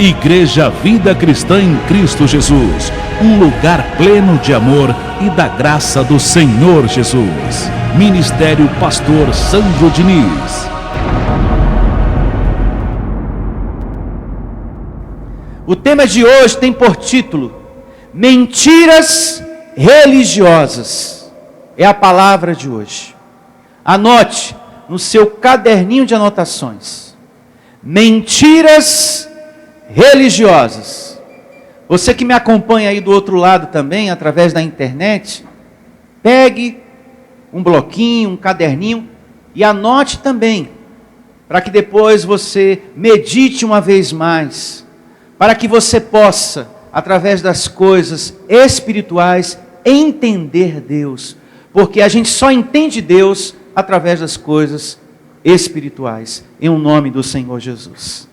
Igreja Vida Cristã em Cristo Jesus, um lugar pleno de amor e da graça do Senhor Jesus. Ministério Pastor Sandro Diniz. O tema de hoje tem por título: Mentiras religiosas. É a palavra de hoje. Anote no seu caderninho de anotações. Mentiras religiosas. Você que me acompanha aí do outro lado também, através da internet, pegue um bloquinho, um caderninho e anote também, para que depois você medite uma vez mais, para que você possa, através das coisas espirituais, entender Deus, porque a gente só entende Deus através das coisas espirituais, em nome do Senhor Jesus.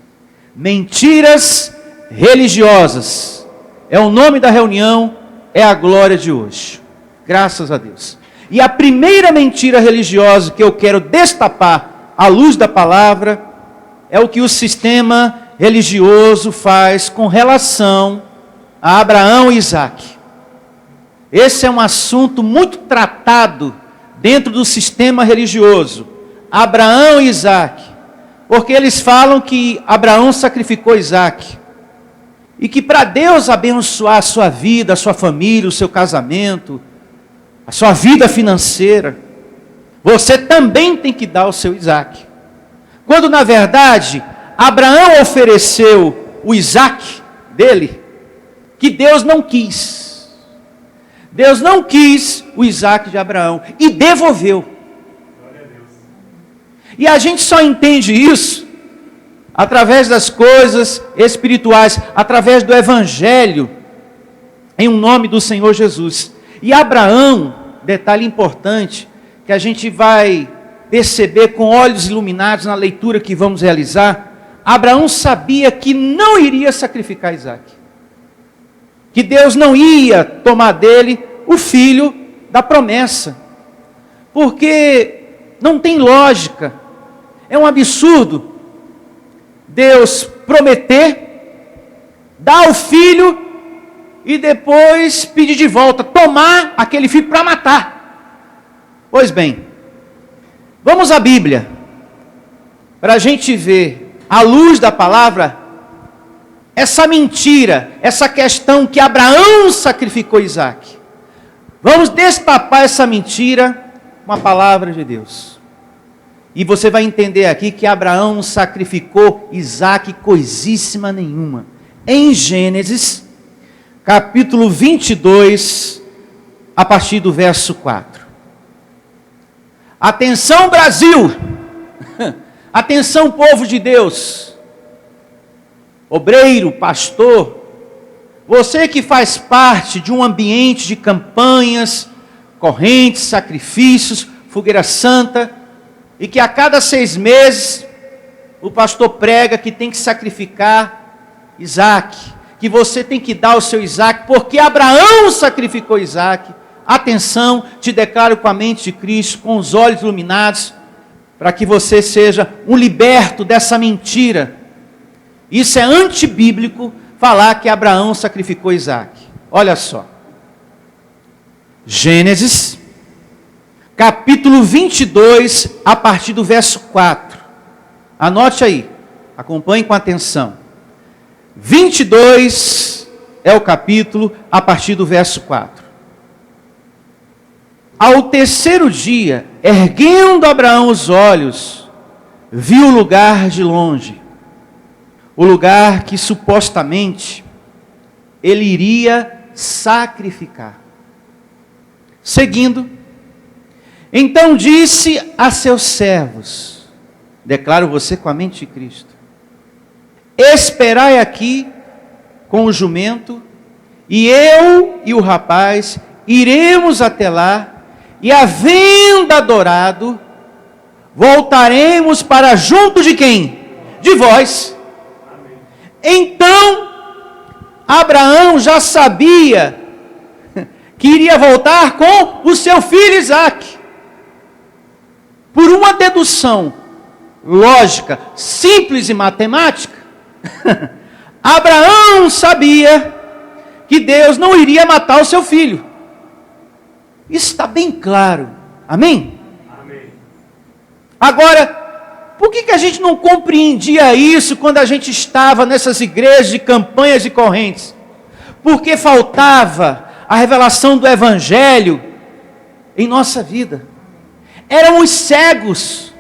Mentiras religiosas é o nome da reunião, é a glória de hoje, graças a Deus. E a primeira mentira religiosa que eu quero destapar à luz da palavra é o que o sistema religioso faz com relação a Abraão e Isaque. Esse é um assunto muito tratado dentro do sistema religioso, Abraão e Isaque, porque eles falam que Abraão sacrificou Isaque, e que para Deus abençoar a sua vida, a sua família, o seu casamento, a sua vida financeira, você também tem que dar o seu Isaque. Quando na verdade Abraão ofereceu o Isaque dele, que Deus não quis. Deus não quis o Isaque de Abraão e devolveu. E a gente só entende isso através das coisas espirituais, através do Evangelho, em nome do Senhor Jesus. E Abraão, detalhe importante, que a gente vai perceber com olhos iluminados na leitura que vamos realizar, Abraão sabia que não iria sacrificar Isaque, que Deus não ia tomar dele o filho da promessa, porque não tem lógica, é um absurdo Deus prometer, dar o filho e depois pedir de volta, tomar aquele filho para matar. Pois bem, vamos à Bíblia, para a gente ver, à luz da palavra, essa mentira, essa questão que Abraão sacrificou Isaque. Vamos destapar essa mentira com a palavra de Deus. E você vai entender aqui que Abraão não sacrificou Isaque coisíssima nenhuma. Em Gênesis, capítulo 22, a partir do verso 4. Atenção, Brasil! Atenção, povo de Deus! Obreiro, pastor, você que faz parte de um ambiente de campanhas, correntes, sacrifícios, fogueira santa, e que a cada 6 meses o pastor prega que tem que sacrificar Isaque, que você tem que dar o seu Isaque, porque Abraão sacrificou Isaque. Atenção, te declaro com a mente de Cristo, com os olhos iluminados, para que você seja um liberto dessa mentira. Isso é antibíblico, falar que Abraão sacrificou Isaque. Olha só, Gênesis, capítulo 22, a partir do verso 4. Anote aí, acompanhe com atenção. 22 é o capítulo, a partir do verso 4. Ao terceiro dia, erguendo Abraão os olhos, viu o lugar de longe, o lugar que supostamente ele iria sacrificar. Seguindo, então disse a seus servos, declaro você com a mente de Cristo: esperai aqui com o jumento, e eu e o rapaz iremos até lá, e havendo adorado, voltaremos para junto de quem? De vós. Então, Abraão já sabia que iria voltar com o seu filho Isaque. Por uma dedução lógica, simples e matemática, Abraão sabia que Deus não iria matar o seu filho. Isso está bem claro. Amém? Amém. Agora, por que a gente não compreendia isso quando a gente estava nessas igrejas de campanhas e correntes? Porque faltava a revelação do Evangelho em nossa vida. Éramos cegos,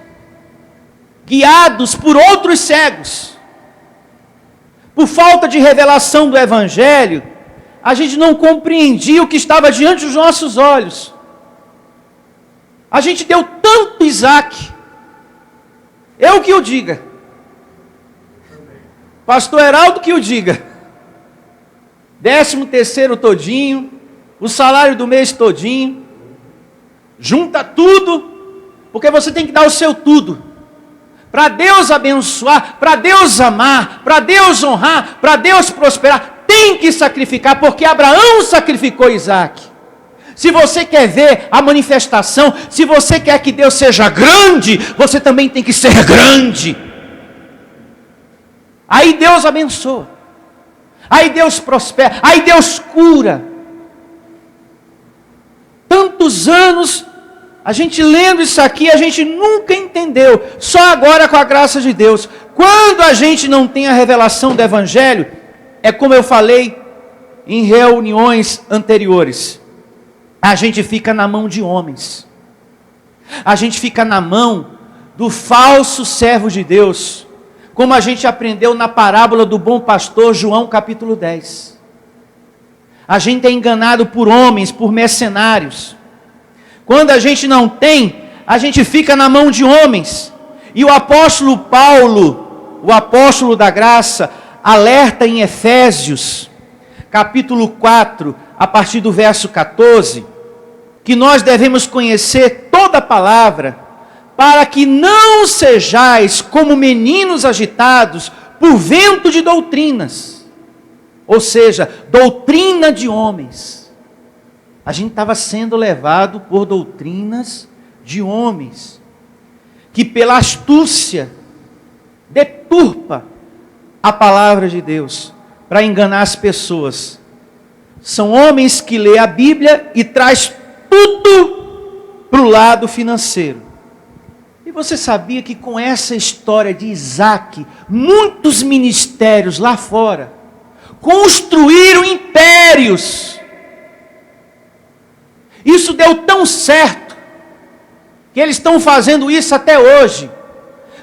guiados por outros cegos. Por falta de revelação do Evangelho, a gente não compreendia o que estava diante dos nossos olhos. A gente deu tanto Isaac. Eu que o diga. Pastor Heraldo que o diga. 13º todinho, o salário do mês todinho. Junta tudo, porque você tem que dar o seu tudo. Para Deus abençoar, para Deus amar, para Deus honrar, para Deus prosperar, tem que sacrificar, porque Abraão sacrificou Isaac. Se você quer ver a manifestação, se você quer que Deus seja grande, você também tem que ser grande. Aí Deus abençoa, aí Deus prospera, aí Deus cura. Tantos anos a gente lendo isso aqui, a gente nunca entendeu, só agora com a graça de Deus. Quando a gente não tem a revelação do Evangelho, é como eu falei em reuniões anteriores, a gente fica na mão de homens, a gente fica na mão do falso servo de Deus, como a gente aprendeu na parábola do bom pastor, João capítulo 10. A gente é enganado por homens, por mercenários. Quando a gente não tem, a gente fica na mão de homens. E o apóstolo Paulo, o apóstolo da graça, alerta em Efésios, capítulo 4, a partir do verso 14, que nós devemos conhecer toda a palavra, para que não sejais como meninos agitados por vento de doutrinas, ou seja, doutrina de homens. A gente estava sendo levado por doutrinas de homens, que pela astúcia deturpa a palavra de Deus, para enganar as pessoas. São homens que lê a Bíblia e traz tudo para o lado financeiro. E você sabia que com essa história de Isaac, muitos ministérios lá fora construíram impérios. Isso deu tão certo, que eles estão fazendo isso até hoje.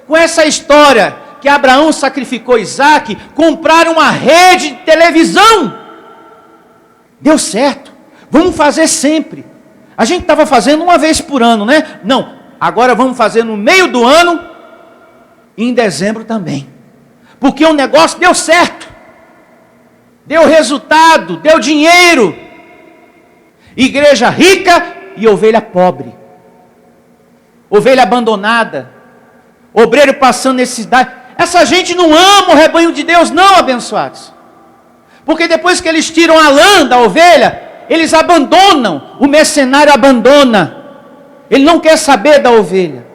Com essa história que Abraão sacrificou Isaac, compraram uma rede de televisão. Deu certo, vamos fazer sempre. A gente estava fazendo uma vez por ano, né? Não, agora vamos fazer no meio do ano e em dezembro também. Porque o negócio deu certo, deu resultado, deu dinheiro. Igreja rica e ovelha pobre, ovelha abandonada, obreiro passando necessidade. Essa gente não ama o rebanho de Deus, não, abençoados. Porque depois que eles tiram a lã da ovelha, eles abandonam, o mercenário abandona. Ele não quer saber da ovelha.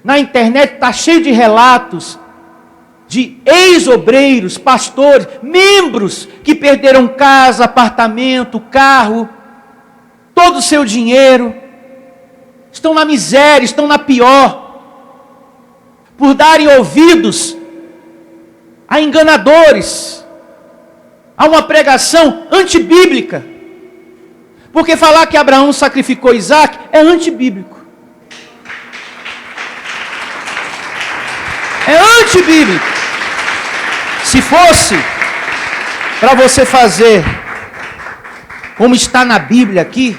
Na internet está cheio de relatos de ex-obreiros, pastores, membros que perderam casa, apartamento, carro, todo o seu dinheiro, estão na miséria, estão na pior, por darem ouvidos a enganadores, a uma pregação antibíblica. Porque falar que Abraão sacrificou Isaac é antibíblico. É antibíblico. Se fosse para você fazer como está na Bíblia aqui,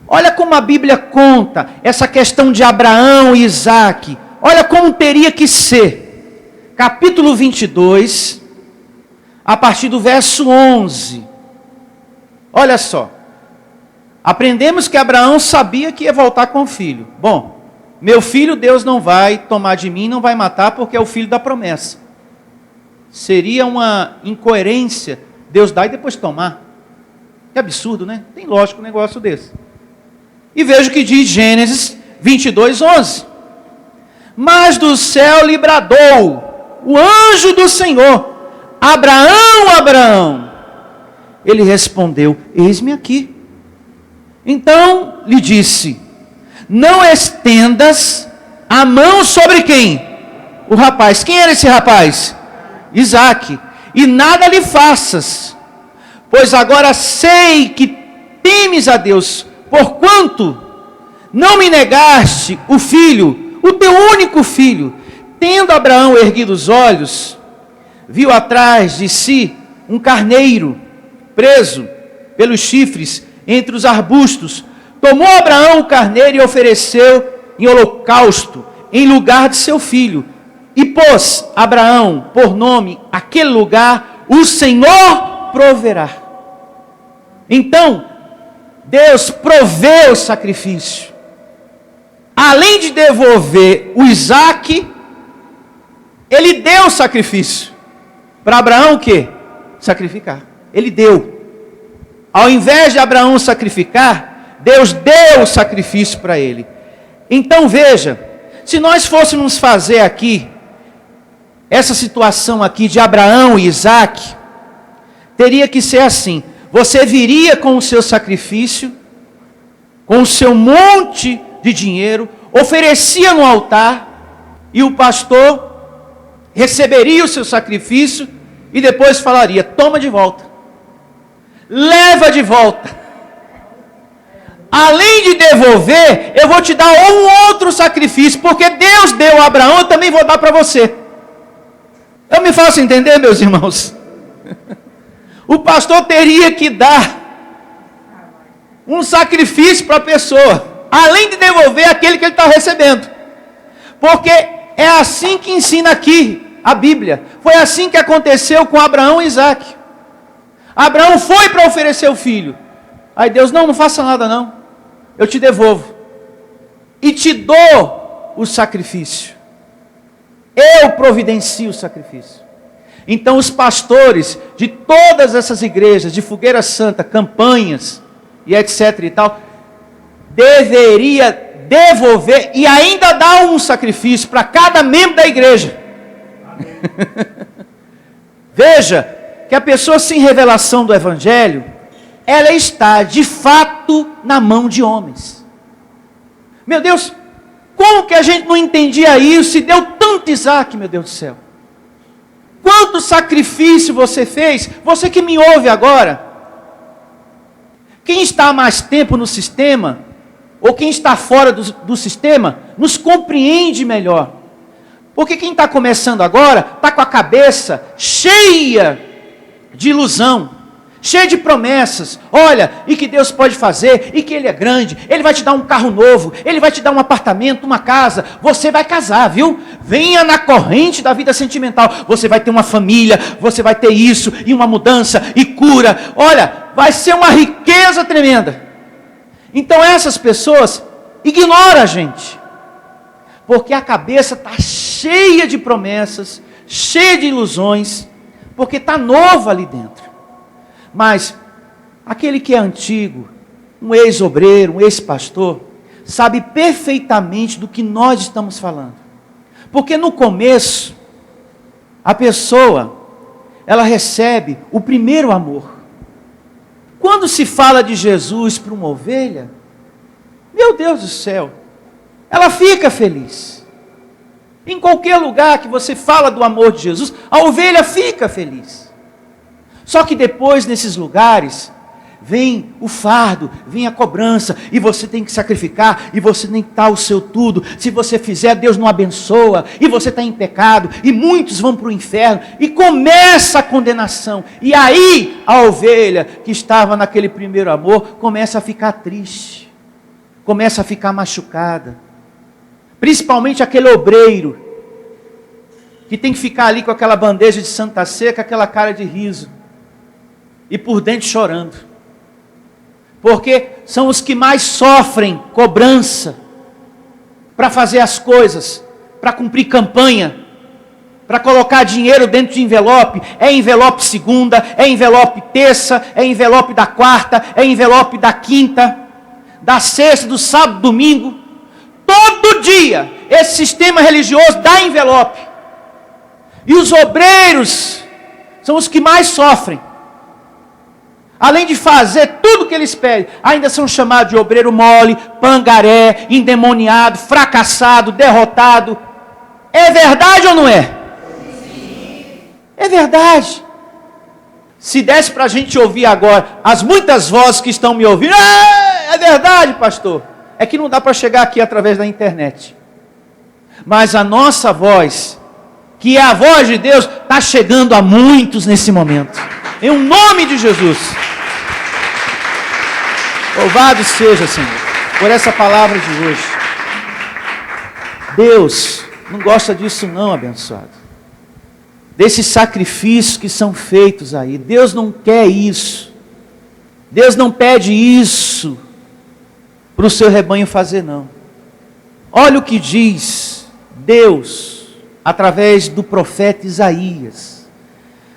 olha como a Bíblia conta essa questão de Abraão e Isaac. Olha como teria que ser. Capítulo 22, a partir do verso 11. Olha só. Aprendemos que Abraão sabia que ia voltar com o filho. Bom, meu filho Deus não vai tomar de mim, não vai matar, porque é o filho da promessa. Seria uma incoerência Deus dar e depois tomar. Que absurdo, né? Tem lógico um negócio desse. E veja o que diz Gênesis 22, 11. Mas do céu lhe bradou o anjo do Senhor, Abraão, Abraão. Ele respondeu: eis-me aqui. Então lhe disse: não estendas a mão sobre quem? O rapaz. Quem era esse rapaz? Isaque. E nada lhe faças, pois agora sei que temes a Deus, porquanto não me negaste o filho, o teu único filho. Tendo Abraão erguido os olhos, viu atrás de si um carneiro preso pelos chifres entre os arbustos. Tomou Abraão o carneiro e ofereceu em holocausto em lugar de seu filho. E pôs Abraão por nome aquele lugar: o Senhor proverá. Então, Deus proveu o sacrifício. Além de devolver o Isaque, Ele deu o sacrifício. Para Abraão o quê? Sacrificar. Ele deu. Ao invés de Abraão sacrificar, Deus deu o sacrifício para ele. Então veja, se nós fôssemos fazer aqui essa situação aqui de Abraão e Isaque, teria que ser assim: você viria com o seu sacrifício, com o seu monte de dinheiro, oferecia no altar, e o pastor receberia o seu sacrifício e depois falaria: toma de volta, leva de volta. Além de devolver, eu vou te dar um outro sacrifício, porque Deus deu a Abraão, eu também vou dar para você. Eu me faço entender, meus irmãos? O pastor teria que dar um sacrifício para a pessoa, além de devolver aquele que ele está recebendo. Porque é assim que ensina aqui a Bíblia. Foi assim que aconteceu com Abraão e Isaque. Abraão foi para oferecer o filho. Aí Deus: não faça nada não, eu te devolvo e te dou o sacrifício. Eu providencio o sacrifício. Então os pastores de todas essas igrejas, de Fogueira Santa, campanhas e etc e tal, deveria devolver e ainda dar um sacrifício para cada membro da igreja. Veja que a pessoa sem revelação do Evangelho, ela está de fato na mão de homens. Meu Deus, como que a gente não entendia isso e deu tanto Isaque, meu Deus do céu? Quanto sacrifício você fez? Você que me ouve agora, quem está há mais tempo no sistema, ou quem está fora do sistema, nos compreende melhor. Porque quem está começando agora, está com a cabeça cheia de ilusão, cheia de promessas. Olha, e que Deus pode fazer, e que Ele é grande, Ele vai te dar um carro novo, Ele vai te dar um apartamento, uma casa, você vai casar, viu? Venha na corrente da vida sentimental, você vai ter uma família, você vai ter isso, e uma mudança, e cura. Olha, vai ser uma riqueza tremenda. Então essas pessoas ignoram a gente, porque a cabeça está cheia de promessas, cheia de ilusões, porque está novo ali dentro. Mas aquele que é antigo, um ex-obreiro, um ex-pastor, sabe perfeitamente do que nós estamos falando. Porque no começo, a pessoa, ela recebe o primeiro amor. Quando se fala de Jesus para uma ovelha, meu Deus do céu, ela fica feliz. Em qualquer lugar que você fala do amor de Jesus, a ovelha fica feliz. Só que depois, nesses lugares, vem o fardo, vem a cobrança, e você tem que sacrificar, e você tem que dar o seu tudo. Se você fizer, Deus não abençoa, e você está em pecado, e muitos vão para o inferno, e começa a condenação. E aí, a ovelha que estava naquele primeiro amor, começa a ficar triste, começa a ficar machucada. Principalmente aquele obreiro, que tem que ficar ali com aquela bandeja de Santa Ceia, com aquela cara de riso, e por dentro chorando. Porque são os que mais sofrem cobrança, para fazer as coisas, para cumprir campanha, para colocar dinheiro dentro de envelope. É envelope segunda, é envelope terça, é envelope da quarta, é envelope da quinta, da sexta, do sábado, domingo. Todo dia, esse sistema religioso dá envelope. E os obreiros são os que mais sofrem. Além de fazer tudo o que eles pedem, ainda são chamados de obreiro mole, pangaré, endemoniado, fracassado, derrotado. É verdade ou não é? É verdade. Se desse para a gente ouvir agora as muitas vozes que estão me ouvindo, é verdade, pastor. É que não dá para chegar aqui através da internet. Mas a nossa voz, que é a voz de Deus, está chegando a muitos nesse momento. Em o nome de Jesus. Louvado seja, Senhor, por essa palavra de hoje. Deus não gosta disso não, abençoado. Desses sacrifícios que são feitos aí. Deus não quer isso. Deus não pede isso para o seu rebanho fazer, não. Olha o que diz Deus, através do profeta Isaías,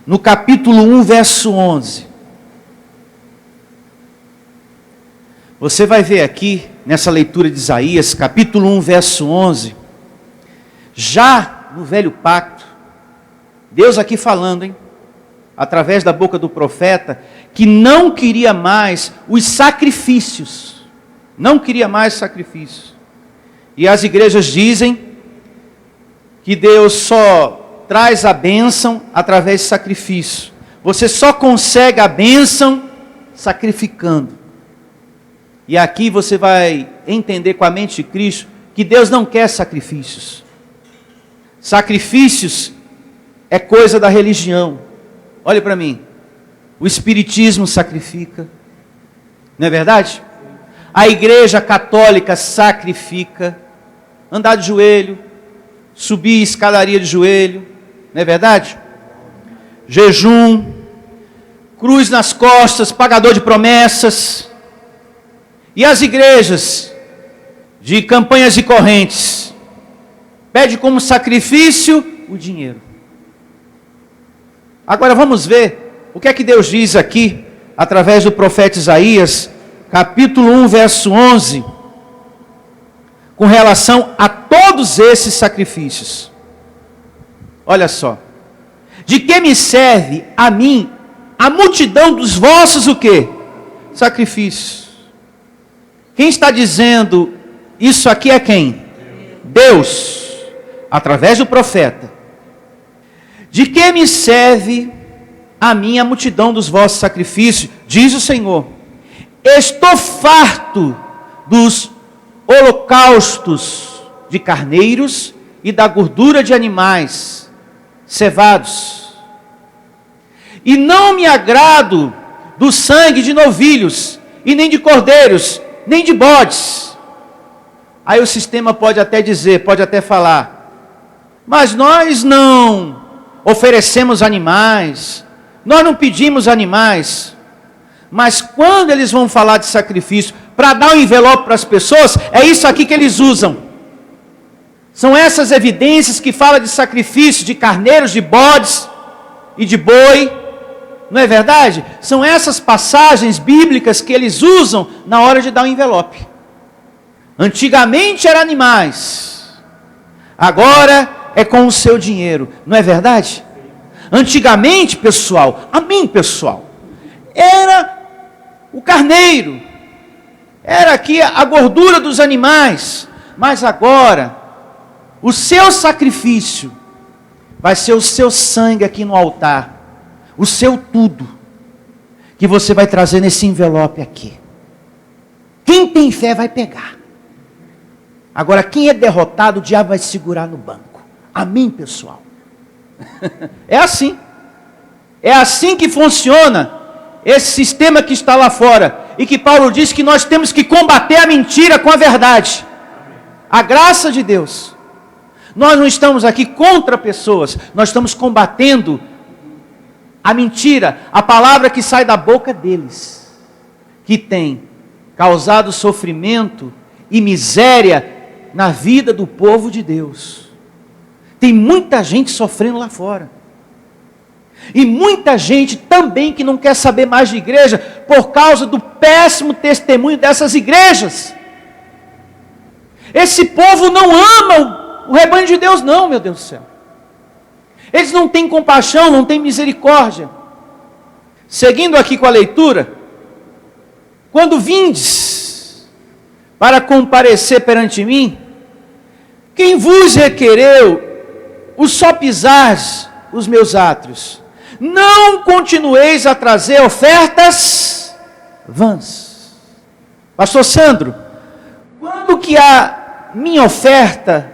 no capítulo 1, verso 11. Você vai ver aqui, nessa leitura de Isaías, capítulo 1, verso 11, já no velho pacto, Deus aqui falando, através da boca do profeta, que não queria mais os sacrifícios, não queria mais sacrifícios. E as igrejas dizem que Deus só traz a bênção através de sacrifício. Você só consegue a bênção sacrificando. E aqui você vai entender com a mente de Cristo que Deus não quer sacrifícios. Sacrifícios é coisa da religião. Olha para mim. O espiritismo sacrifica. Não é verdade? A igreja católica sacrifica. Andar de joelho, subir escadaria de joelho. Não é verdade? Jejum, cruz nas costas, pagador de promessas. E as igrejas de campanhas e correntes pede como sacrifício o dinheiro. Agora vamos ver o que é que Deus diz aqui, através do profeta Isaías, capítulo 1, verso 11, com relação a todos esses sacrifícios. Olha só. De que me serve a mim a multidão dos vossos o quê? Sacrifícios. Quem está dizendo isso aqui é quem? Deus, através do profeta. De que me serve a mim a multidão dos vossos sacrifícios? Diz o Senhor. Estou farto dos holocaustos de carneiros e da gordura de animais cevados. E não me agrado do sangue de novilhos, e nem de cordeiros, nem de bodes. Aí o sistema pode até dizer, pode até falar, mas nós não oferecemos animais, nós não pedimos animais. Mas quando eles vão falar de sacrifício, para dar um envelope para as pessoas, é isso aqui que eles usam. São essas evidências que falam de sacrifício de carneiros, de bodes e de boi. Não é verdade? São essas passagens bíblicas que eles usam na hora de dar um envelope. Antigamente eram animais, agora é com o seu dinheiro. Não é verdade? Antigamente, pessoal, a mim, pessoal, era o carneiro, era aqui a gordura dos animais. Mas agora, o seu sacrifício vai ser o seu sangue aqui no altar. O seu tudo, que você vai trazer nesse envelope aqui. Quem tem fé vai pegar. Agora, quem é derrotado, o diabo vai segurar no banco. Amém, pessoal? É assim. É assim que funciona esse sistema que está lá fora. E que Paulo diz que nós temos que combater a mentira com a verdade. A graça de Deus. Nós não estamos aqui contra pessoas. Nós estamos combatendo a mentira, a palavra que sai da boca deles, que tem causado sofrimento e miséria na vida do povo de Deus. Tem muita gente sofrendo lá fora. E muita gente também que não quer saber mais de igreja por causa do péssimo testemunho dessas igrejas. Esse povo não ama o rebanho de Deus não, meu Deus do céu. Eles não têm compaixão, não têm misericórdia. Seguindo aqui com a leitura, quando vindes para comparecer perante mim, quem vos requereu o só pisardes os meus átrios? Não continueis a trazer ofertas vãs. Pastor Sandro, quando que a minha oferta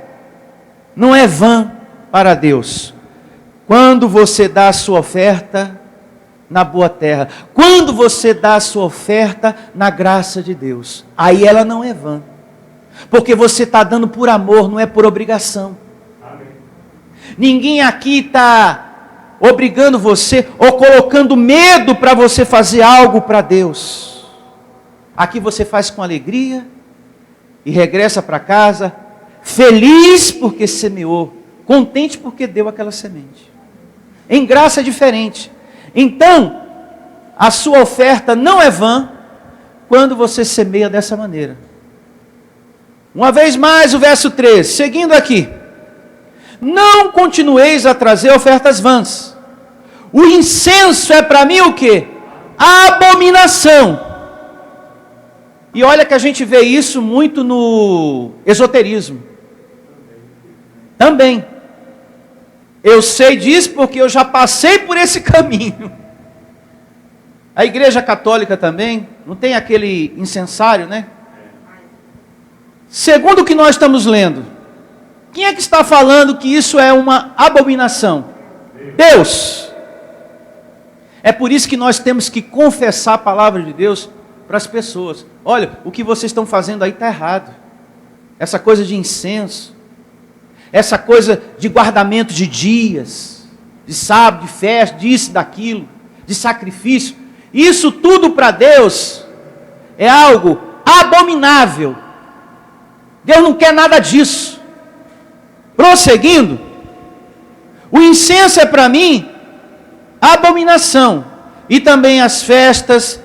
não é vã para Deus? Quando você dá a sua oferta na boa terra, quando você dá a sua oferta na graça de Deus, aí ela não é vã, porque você está dando por amor, não é por obrigação. Amém. Ninguém aqui está obrigando você, ou colocando medo para você fazer algo para Deus. Aqui você faz com alegria, e regressa para casa, feliz porque semeou, contente porque deu aquela semente. Em graça é diferente. Então, a sua oferta não é vã, quando você semeia dessa maneira. Uma vez mais o verso 13, seguindo aqui. Não continueis a trazer ofertas vãs. O incenso é para mim o quê? Abominação. E olha que a gente vê isso muito no esoterismo. Também. Eu sei disso porque eu já passei por esse caminho. A igreja católica também, não tem aquele incensário, né? Segundo o que nós estamos lendo, quem é que está falando que isso é uma abominação? Deus. É por isso que nós temos que confessar a palavra de Deus para as pessoas. Olha, o que vocês estão fazendo aí está errado. Essa coisa de incenso, essa coisa de guardamento de dias, de sábado, de festa, disso, daquilo, de sacrifício, isso tudo para Deus é algo abominável. Deus não quer nada disso. Prosseguindo, o incenso é para mim abominação, e também as festas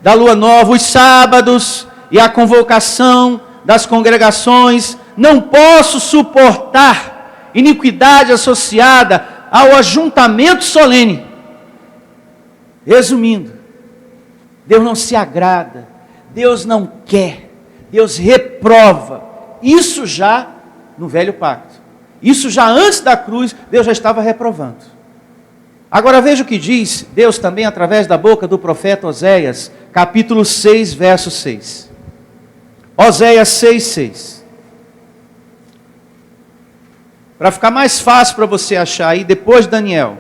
da lua nova, os sábados e a convocação das congregações. Não posso suportar iniquidade associada ao ajuntamento solene. Resumindo, Deus não se agrada, Deus não quer, Deus reprova. Isso já no velho pacto. Isso já antes da cruz, Deus já estava reprovando. Agora veja o que diz Deus também através da boca do profeta Oséias, capítulo 6, verso 6. Oséias 6, 6. Para ficar mais fácil para você achar aí, depois de Daniel,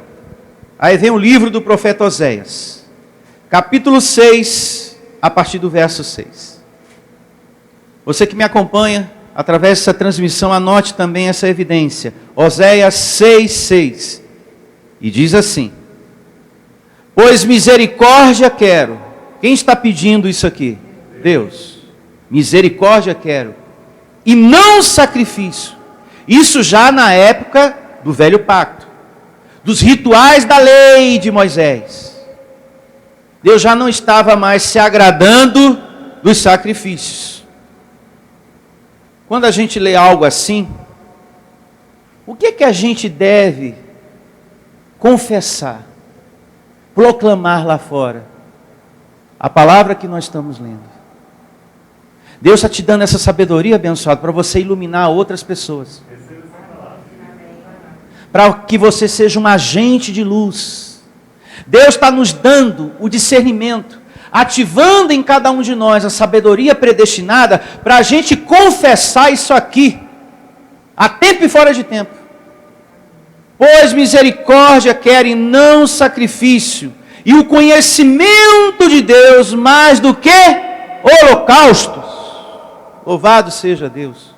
aí vem o livro do profeta Oséias, capítulo 6, a partir do verso 6. Você que me acompanha através dessa transmissão, anote também essa evidência. Oséias 6, 6. E diz assim: pois misericórdia quero. Quem está pedindo isso aqui? Deus. Misericórdia quero, e não sacrifício. Isso já na época do velho pacto, dos rituais da lei de Moisés. Deus já não estava mais se agradando dos sacrifícios. Quando a gente lê algo assim, o que é que a gente deve confessar, proclamar lá fora? A palavra que nós estamos lendo. Deus está te dando essa sabedoria, abençoado, para você iluminar outras pessoas. Para que você seja um agente de luz. Deus está nos dando o discernimento, ativando em cada um de nós a sabedoria predestinada, para a gente confessar isso aqui, a tempo e fora de tempo. Pois misericórdia quero e não sacrifício, e o conhecimento de Deus mais do que holocaustos. Louvado seja Deus.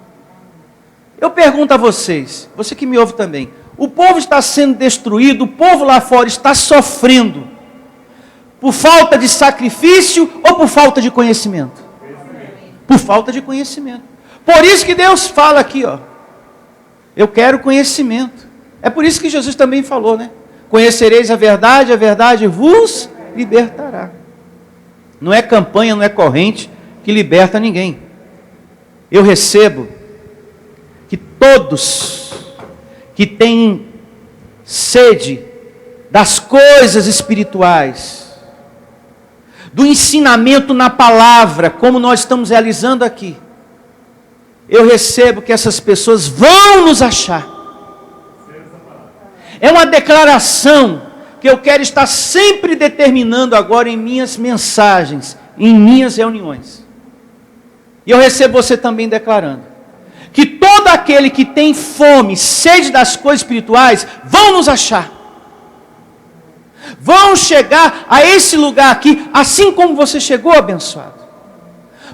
Eu pergunto a vocês, você que me ouve também, o povo está sendo destruído, o povo lá fora está sofrendo, por falta de sacrifício ou por falta de conhecimento? Por falta de conhecimento. Por isso que Deus fala aqui, ó, eu quero conhecimento. É por isso que Jesus também falou, né? Conhecereis a verdade vos libertará. Não é campanha, não é corrente que liberta ninguém. Eu recebo que todos que têm sede das coisas espirituais, do ensinamento na palavra, como nós estamos realizando aqui, eu recebo que essas pessoas vão nos achar. É uma declaração que eu quero estar sempre determinando agora em minhas mensagens, em minhas reuniões. E eu recebo você também declarando que todo aquele que tem fome, sede das coisas espirituais, vão nos achar. Vão chegar a esse lugar aqui, assim como você chegou, abençoado.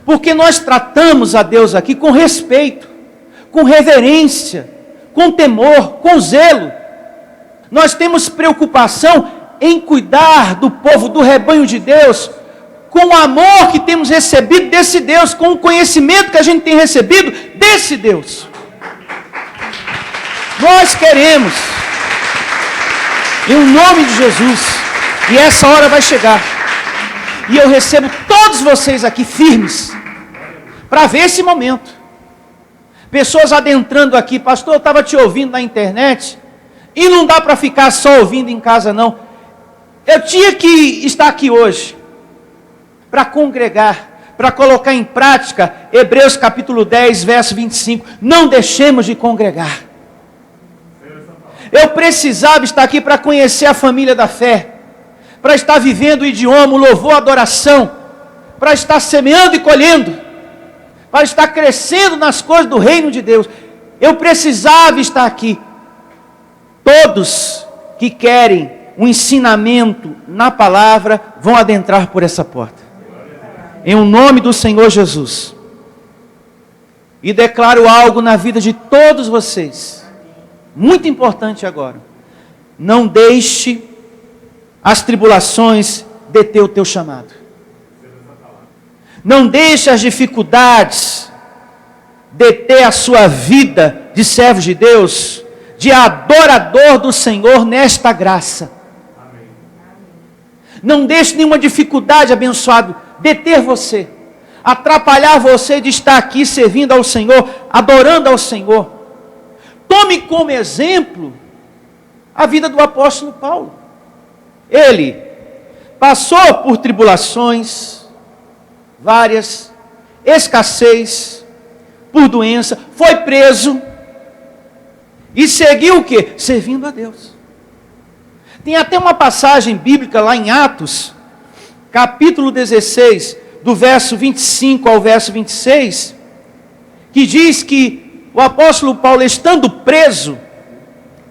Porque nós tratamos a Deus aqui com respeito, com reverência, com temor, com zelo. Nós temos preocupação em cuidar do povo, do rebanho de Deus, com o amor que temos recebido desse Deus, com o conhecimento que a gente tem recebido desse Deus. Nós queremos, em nome de Jesus, e essa hora vai chegar, e eu recebo todos vocês aqui firmes, para ver esse momento. Pessoas adentrando aqui, pastor, eu estava te ouvindo na internet, e não dá para ficar só ouvindo em casa não. Eu tinha que estar aqui hoje, para congregar, para colocar em prática, Hebreus capítulo 10, verso 25, não deixemos de congregar. Eu precisava estar aqui para conhecer a família da fé, para estar vivendo o idioma, o louvor, a adoração, para estar semeando e colhendo, para estar crescendo nas coisas do reino de Deus. Eu precisava estar aqui. Todos que querem um ensinamento na palavra vão adentrar por essa porta. Em o nome do Senhor Jesus. E declaro algo na vida de todos vocês. Muito importante agora. Não deixe as tribulações deter o teu chamado. Não deixe as dificuldades deter a sua vida de servo de Deus, de adorador do Senhor nesta graça. Não deixe nenhuma dificuldade, abençoado, deter você, atrapalhar você de estar aqui servindo ao Senhor, adorando ao Senhor. Tome como exemplo a vida do apóstolo Paulo. Ele passou por tribulações várias, escassez, por doença, foi preso e seguiu o quê? Servindo a Deus. Tem até uma passagem bíblica lá em Atos, capítulo 16, do verso 25 ao verso 26, que diz que o apóstolo Paulo, estando preso,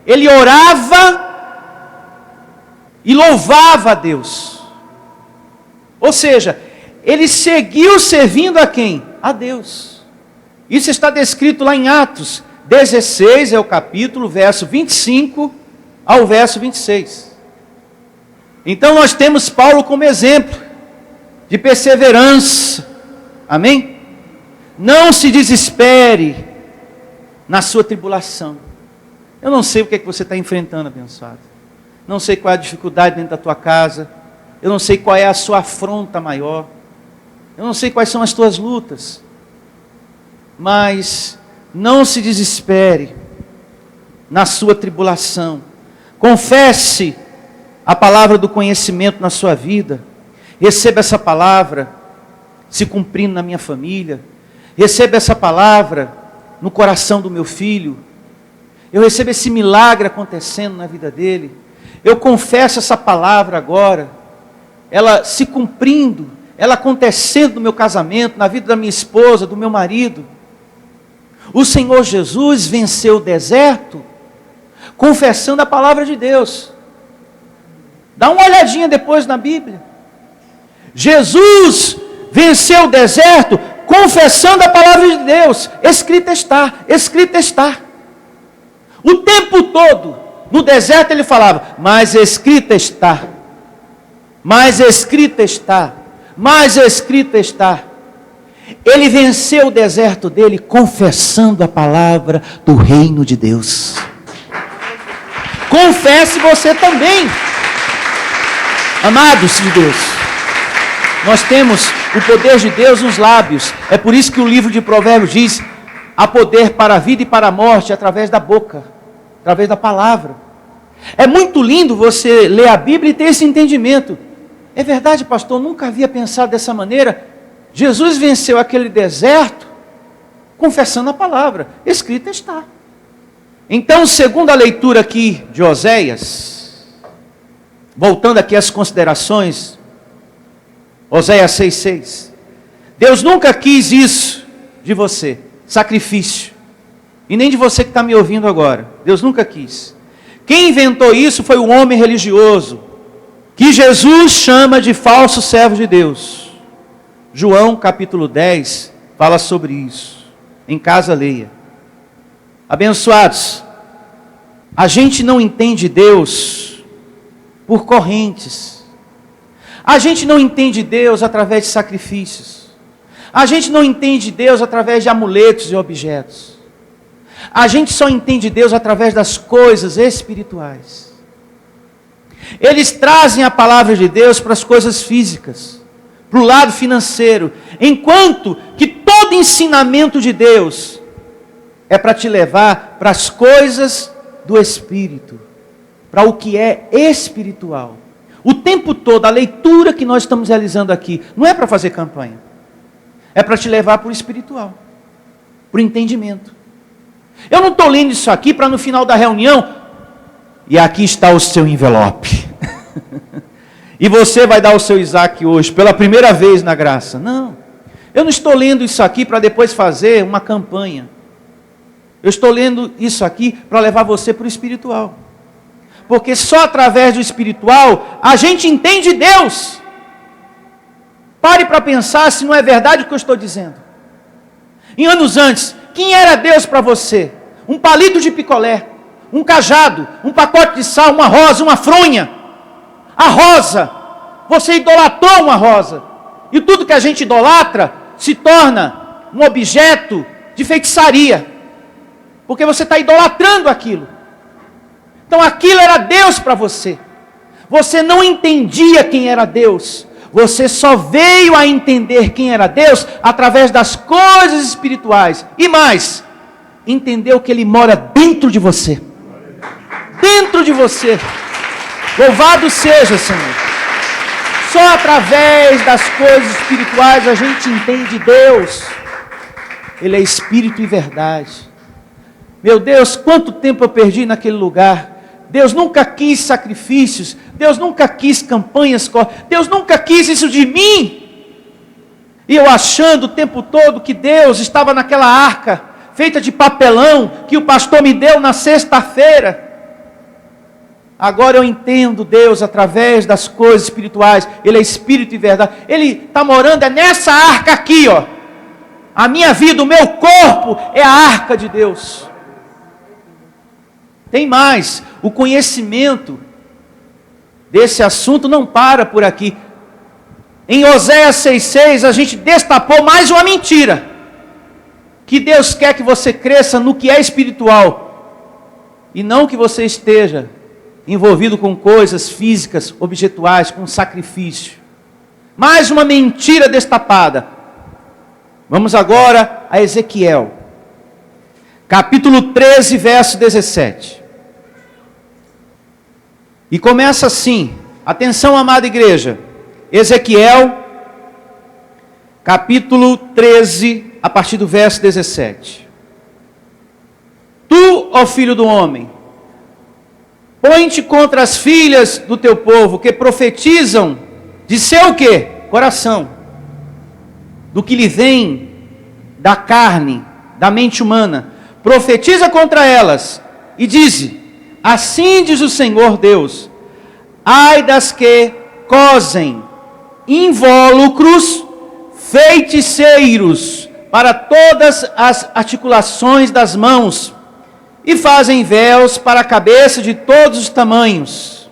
ele orava e louvava a Deus. Ou seja, ele seguiu servindo a quem? A Deus. Isso está descrito lá em Atos 16, é o capítulo, verso 25 ao verso 26. Então nós temos Paulo como exemplo de perseverança. Amém? Não se desespere na sua tribulação. Eu não sei o que é que você está enfrentando, abençoado. Não sei qual é a dificuldade dentro da tua casa. Eu não sei qual é a sua afronta maior. Eu não sei quais são as tuas lutas. Mas não se desespere na sua tribulação. Confesse a palavra do conhecimento na sua vida. Receba essa palavra se cumprindo na minha família. Receba essa palavra no coração do meu filho. Eu recebo esse milagre acontecendo na vida dele. Eu confesso essa palavra agora, ela se cumprindo, ela acontecendo no meu casamento, na vida da minha esposa, do meu marido. O Senhor Jesus venceu o deserto, confessando a palavra de Deus. Dá uma olhadinha depois na Bíblia. Jesus venceu o deserto, confessando a palavra de Deus. Escrita está, escrita está. O tempo todo, no deserto ele falava, mas escrita está, mas escrita está, mas escrita está. Ele venceu o deserto dele confessando a palavra do reino de Deus. Confesse você também. Amados de Deus, nós temos o poder de Deus nos lábios. É por isso que o livro de Provérbios diz, há poder para a vida e para a morte através da boca, através da palavra. É muito lindo você ler a Bíblia e ter esse entendimento. É verdade, pastor, eu nunca havia pensado dessa maneira. Jesus venceu aquele deserto confessando a palavra. Escrita está. Então, segundo a leitura aqui de Oséias, voltando aqui às considerações, Oséias 6,6. Deus nunca quis isso de você, sacrifício. E nem de você que está me ouvindo agora. Deus nunca quis. Quem inventou isso foi o homem religioso, que Jesus chama de falso servo de Deus. João capítulo 10 fala sobre isso. Em casa leia. Abençoados, a gente não entende Deus por correntes. A gente não entende Deus através de sacrifícios. A gente não entende Deus através de amuletos e objetos. A gente só entende Deus através das coisas espirituais. Eles trazem a palavra de Deus para as coisas físicas, para o lado financeiro, enquanto que todo ensinamento de Deus é para te levar para as coisas do Espírito, para o que é espiritual. O tempo todo, a leitura que nós estamos realizando aqui, não é para fazer campanha, é para te levar para o espiritual, para o entendimento. Eu não estou lendo isso aqui para no final da reunião, e aqui está o seu envelope. E você vai dar o seu Isaac hoje, pela primeira vez na graça. Não, eu não estou lendo isso aqui para depois fazer uma campanha. Eu estou lendo isso aqui para levar você para o espiritual. Porque só através do espiritual a gente entende Deus. Pare para pensar se não é verdade o que eu estou dizendo. Em anos antes, quem era Deus para você? Um palito de picolé, um cajado, um pacote de sal, uma rosa, uma fronha. A rosa, você idolatrou uma rosa. E tudo que a gente idolatra se torna um objeto de feitiçaria. Porque você está idolatrando aquilo. Então aquilo era Deus para você. Você não entendia quem era Deus. Você só veio a entender quem era Deus através das coisas espirituais. E mais, entendeu que Ele mora dentro de você. Dentro de você. Louvado seja, Senhor. Só através das coisas espirituais a gente entende Deus. Ele é Espírito e verdade. Meu Deus, quanto tempo eu perdi naquele lugar. Deus nunca quis sacrifícios. Deus nunca quis campanhas. Deus nunca quis isso de mim. E eu achando o tempo todo que Deus estava naquela arca feita de papelão que o pastor me deu na sexta-feira. Agora eu entendo Deus através das coisas espirituais. Ele é Espírito e verdade. Ele está morando nessa arca aqui, ó. A minha vida, o meu corpo é a arca de Deus. Tem mais, o conhecimento desse assunto não para por aqui. Em Oséias 6,6 a gente destapou mais uma mentira. Que Deus quer que você cresça no que é espiritual. E não que você esteja envolvido com coisas físicas, objetuais, com sacrifício. Mais uma mentira destapada. Vamos agora a Ezequiel. Capítulo 13, verso 17. E começa assim, atenção amada igreja, Ezequiel, capítulo 13, a partir do verso 17. Tu, ó filho do homem, põe-te contra as filhas do teu povo, que profetizam de seu quê? Coração, do que lhe vem da carne, da mente humana, profetiza contra elas, e dize, assim diz o Senhor Deus, ai das que cosem invólucros feiticeiros para todas as articulações das mãos, e fazem véus para a cabeça de todos os tamanhos,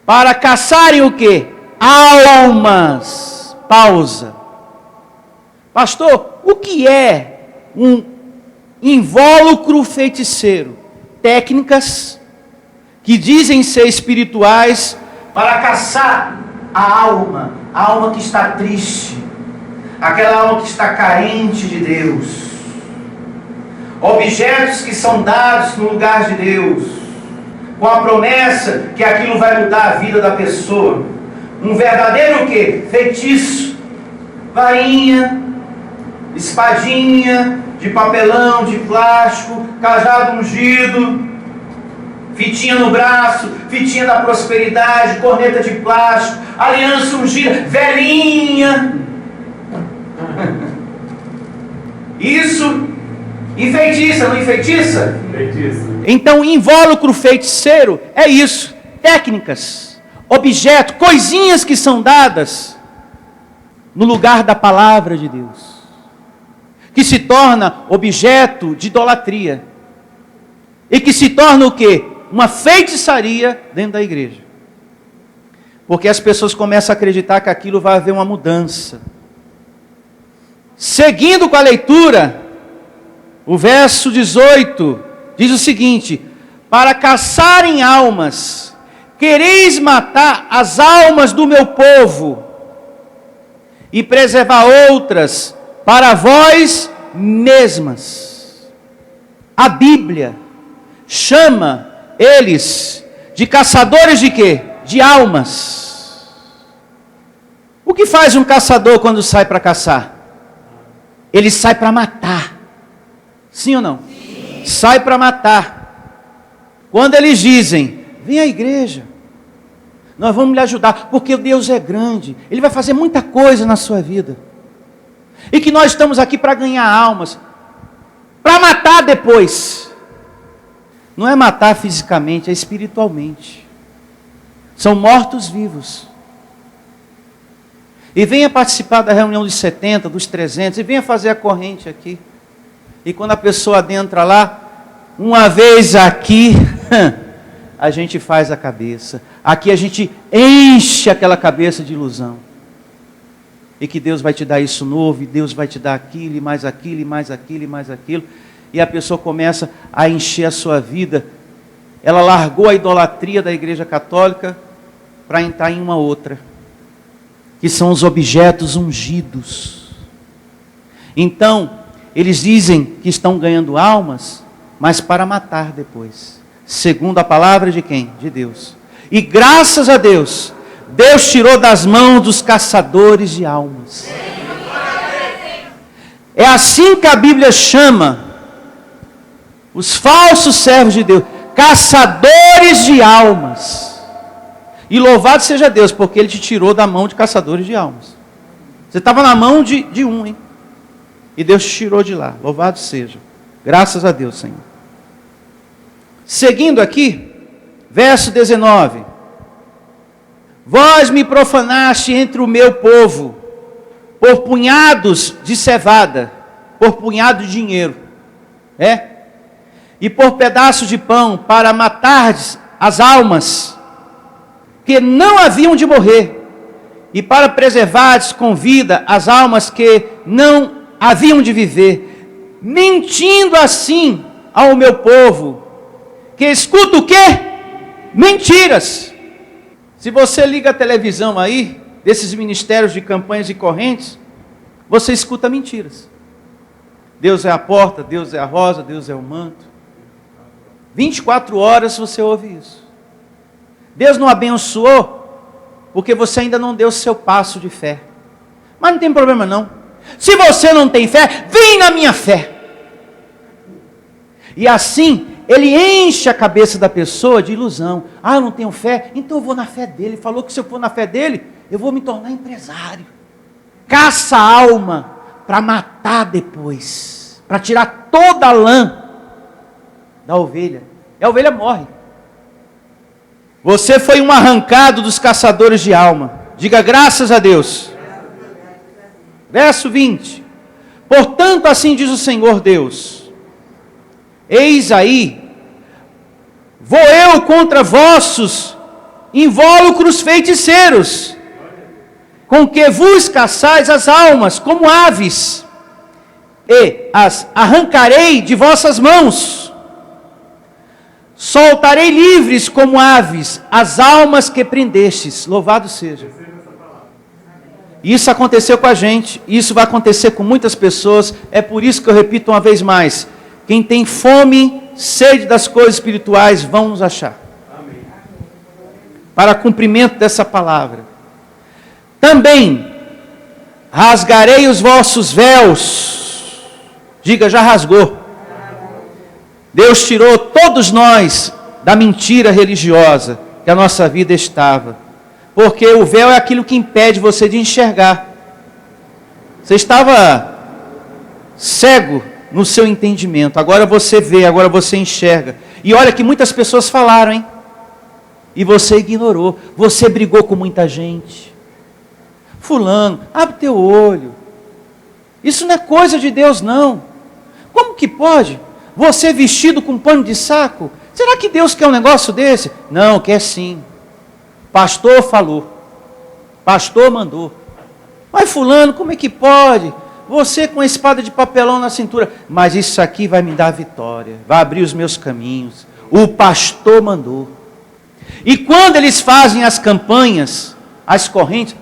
para caçarem o quê? Almas. Pausa. Pastor, o que é um invólucro feiticeiro? Técnicas que dizem ser espirituais para caçar a alma que está triste, aquela alma que está carente de Deus. Objetos que são dados no lugar de Deus, com a promessa que aquilo vai mudar a vida da pessoa. Um verdadeiro o quê? Feitiço. Varinha, espadinha de papelão, de plástico, cajado ungido, fitinha no braço, fitinha da prosperidade, corneta de plástico, aliança ungida, velhinha. Isso enfeitiça, não enfeitiça? Feitiço. Então, invólucro feiticeiro é isso: técnicas, objetos, coisinhas que são dadas no lugar da palavra de Deus, que se torna objeto de idolatria, e que se torna o quê? Uma feitiçaria dentro da igreja, porque as pessoas começam a acreditar que aquilo vai haver uma mudança. Seguindo com a leitura, o verso 18 diz o seguinte: para caçarem almas, quereis matar as almas do meu povo, e preservar outras para vós mesmas. A Bíblia chama eles de caçadores de quê? De almas. O que faz um caçador quando sai para caçar? Ele sai para matar. Sim ou não? Sim. Sai para matar. Quando eles dizem: vem à igreja, nós vamos lhe ajudar, porque Deus é grande, Ele vai fazer muita coisa na sua vida, e que nós estamos aqui para ganhar almas, para matar depois. Não é matar fisicamente, é espiritualmente. São mortos-vivos. E venha participar da reunião dos 70, dos 300, e venha fazer a corrente aqui. E quando a pessoa adentra lá, uma vez aqui, a gente faz a cabeça. Aqui a gente enche aquela cabeça de ilusão. E que Deus vai te dar isso novo, e Deus vai te dar aquilo, e mais aquilo, e mais aquilo, e mais aquilo. E a pessoa começa a encher a sua vida. Ela largou a idolatria da igreja católica para entrar em uma outra, que são os objetos ungidos. Então, eles dizem que estão ganhando almas, mas para matar depois, segundo a palavra de quem? De Deus. E graças a Deus, Deus tirou das mãos dos caçadores de almas. É assim que a Bíblia chama os falsos servos de Deus, caçadores de almas. E louvado seja Deus, porque Ele te tirou da mão de caçadores de almas. Você estava na mão de um, hein? E Deus te tirou de lá. Louvado seja. Graças a Deus, Senhor. Seguindo aqui, verso 19. Vós me profanaste entre o meu povo, por punhados de cevada, por punhado de dinheiro, e por pedaços de pão, para matardes as almas que não haviam de morrer, e para preservardes com vida as almas que não haviam de viver, mentindo assim ao meu povo, que escuta o quê? Mentiras. Se você liga a televisão aí, desses ministérios de campanhas e correntes, você escuta mentiras. Deus é a porta, Deus é a rosa, Deus é o manto. 24 horas você ouve isso. Deus não abençoou, porque você ainda não deu o seu passo de fé. Mas não tem problema não. Se você não tem fé, vem na minha fé. E assim, ele enche a cabeça da pessoa de ilusão. Ah, eu não tenho fé, então eu vou na fé dele. Ele falou que se eu for na fé dele, eu vou me tornar empresário. Caça a alma para matar depois, para tirar toda a lã da ovelha. E a ovelha morre. Você foi um arrancado dos caçadores de alma. Diga graças a Deus. Verso 20. Portanto, assim diz o Senhor Deus: eis aí, vou eu contra vossos invólucros feiticeiros, com que vos caçais as almas como aves, e as arrancarei de vossas mãos. Soltarei livres como aves as almas que prendestes. Louvado seja. Isso aconteceu com a gente, isso vai acontecer com muitas pessoas. É por isso que eu repito uma vez mais: quem tem fome, sede das coisas espirituais, vão nos achar. para cumprimento dessa palavra. Também rasgarei os vossos véus. Diga, já rasgou. Deus tirou todos nós da mentira religiosa que a nossa vida estava. Porque o véu é aquilo que impede você de enxergar. Você estava cego no seu entendimento. Agora você vê, agora você enxerga. E olha que muitas pessoas falaram, hein? E você ignorou. Você brigou com muita gente. Fulano, abre teu olho. Isso não é coisa de Deus, não. Como que pode? Você vestido com pano de saco? Será que Deus quer um negócio desse? Não, quer sim. Pastor falou. Pastor mandou. Mas fulano, como é que pode? Você com a espada de papelão na cintura. Mas isso aqui vai me dar vitória. Vai abrir os meus caminhos. O pastor mandou. E quando eles fazem as campanhas, as correntes,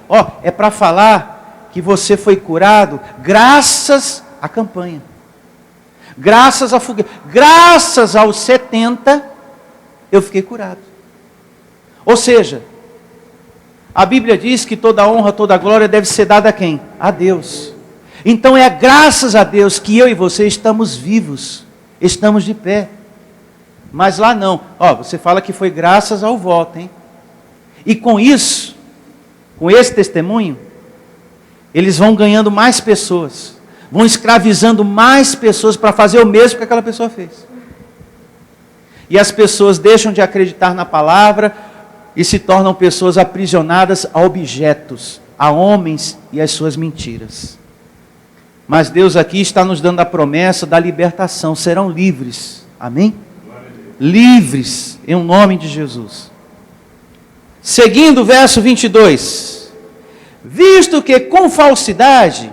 é para falar que você foi curado graças à campanha. Graças à fogueira. Graças aos 70, eu fiquei curado. Ou seja, a Bíblia diz que toda honra, toda glória deve ser dada a quem? A Deus. Então é graças a Deus que eu e você estamos vivos, estamos de pé. Mas lá não. Você fala que foi graças ao voto, hein? E com isso, com esse testemunho, eles vão ganhando mais pessoas, vão escravizando mais pessoas para fazer o mesmo que aquela pessoa fez. E as pessoas deixam de acreditar na palavra e se tornam pessoas aprisionadas a objetos, a homens e as suas mentiras. Mas Deus aqui está nos dando a promessa da libertação, serão livres. Amém? Livres, em nome de Jesus. Seguindo o verso 22. Visto que com falsidade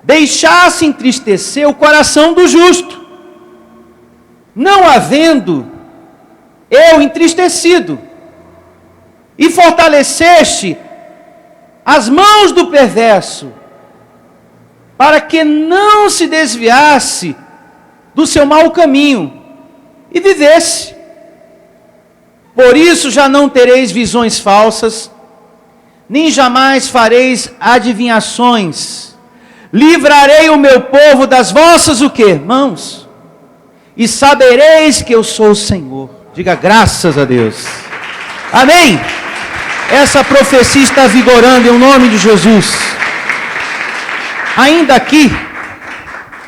deixasse entristecer o coração do justo, não havendo eu entristecido, e fortaleceste as mãos do perverso, para que não se desviasse do seu mau caminho, e vivesse. Por isso já não tereis visões falsas, nem jamais fareis adivinhações. Livrarei o meu povo das vossas o quê? Mãos. E sabereis que eu sou o Senhor. Diga graças a Deus. Amém? Essa profecia está vigorando em nome de Jesus. Ainda aqui,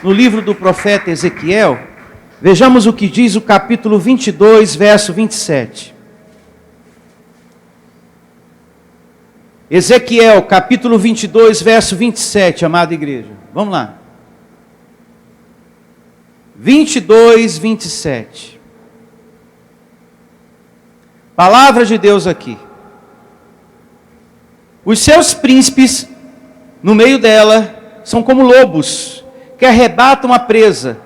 no livro do profeta Ezequiel, vejamos o que diz o capítulo 22, verso 27. Ezequiel, capítulo 22, verso 27, amada igreja. Vamos lá. 22, 27. Palavra de Deus aqui. Os seus príncipes, no meio dela, são como lobos, que arrebatam a presa,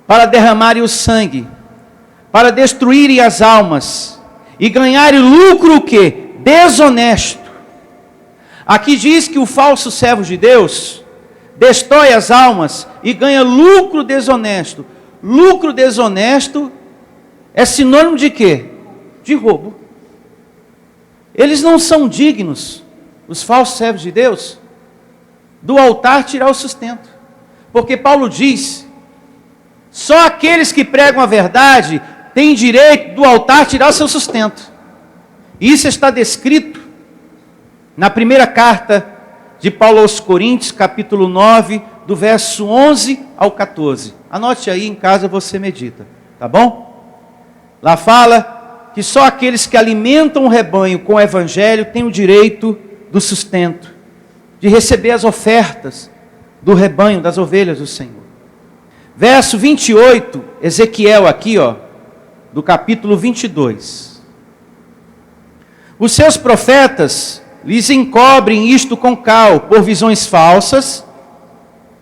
para derramarem o sangue, para destruírem as almas, e ganharem lucro o quê? Desonesto. Aqui diz que o falso servo de Deus destrói as almas e ganha lucro desonesto. Lucro desonesto é sinônimo de quê? De roubo. Eles não são dignos, os falsos servos de Deus, do altar tirar o sustento. Porque Paulo diz, só aqueles que pregam a verdade têm direito do altar tirar o seu sustento. E isso está descrito na primeira carta de Paulo aos Coríntios, capítulo 9, do verso 11 ao 14. Anote aí, em casa você medita, tá bom? Lá fala que só aqueles que alimentam o rebanho com o evangelho têm o direito do sustento, de receber as ofertas do rebanho, das ovelhas do Senhor. Verso 28, Ezequiel aqui, do capítulo 22. Os seus profetas lhes encobrem isto com cal, por visões falsas,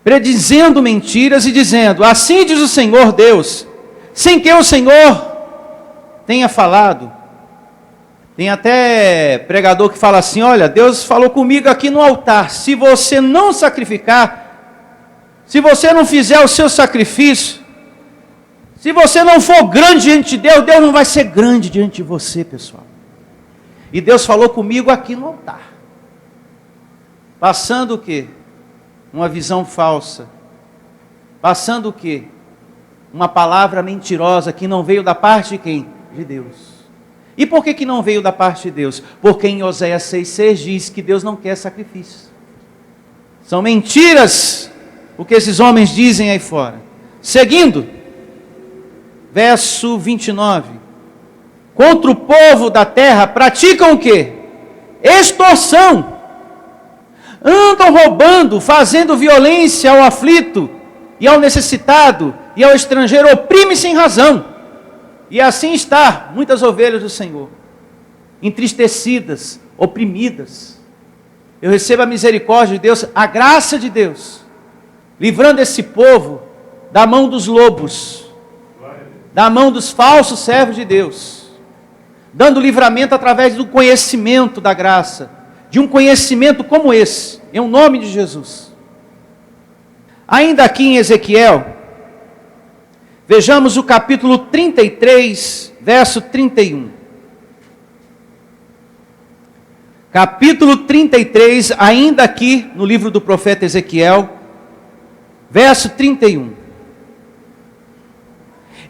predizendo mentiras e dizendo, assim diz o Senhor Deus, sem que o Senhor tenha falado. Tem até pregador que fala assim, olha, Deus falou comigo aqui no altar, se você não sacrificar, se você não fizer o seu sacrifício, se você não for grande diante de Deus, Deus não vai ser grande diante de você, pessoal. E Deus falou comigo aqui no altar. Passando o quê? Uma visão falsa. Passando o quê? Uma palavra mentirosa que não veio da parte de quem? De Deus. E por que não veio da parte de Deus? Porque em Oséias 6,6 diz que Deus não quer sacrifícios. São mentiras o que esses homens dizem aí fora. Seguindo, verso 29. Contra o povo da terra praticam o quê? Extorsão. Andam roubando, fazendo violência ao aflito e ao necessitado e ao estrangeiro, oprime sem razão. E assim está muitas ovelhas do Senhor, entristecidas, oprimidas. Eu recebo a misericórdia de Deus, a graça de Deus, livrando esse povo da mão dos lobos, da mão dos falsos servos de Deus, dando livramento através do conhecimento da graça, de um conhecimento como esse, em nome de Jesus. Ainda aqui em Ezequiel, vejamos o capítulo 33, verso 31. Capítulo 33, ainda aqui no livro do profeta Ezequiel, verso 31.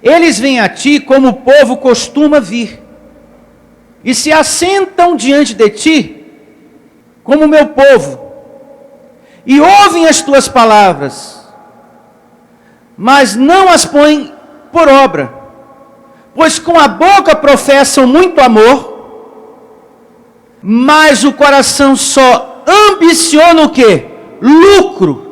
Eles vêm a ti como o povo costuma vir, e se assentam diante de ti, como o meu povo, e ouvem as tuas palavras, mas não as põem por obra, pois com a boca professam muito amor, mas o coração só ambiciona o quê? Lucro.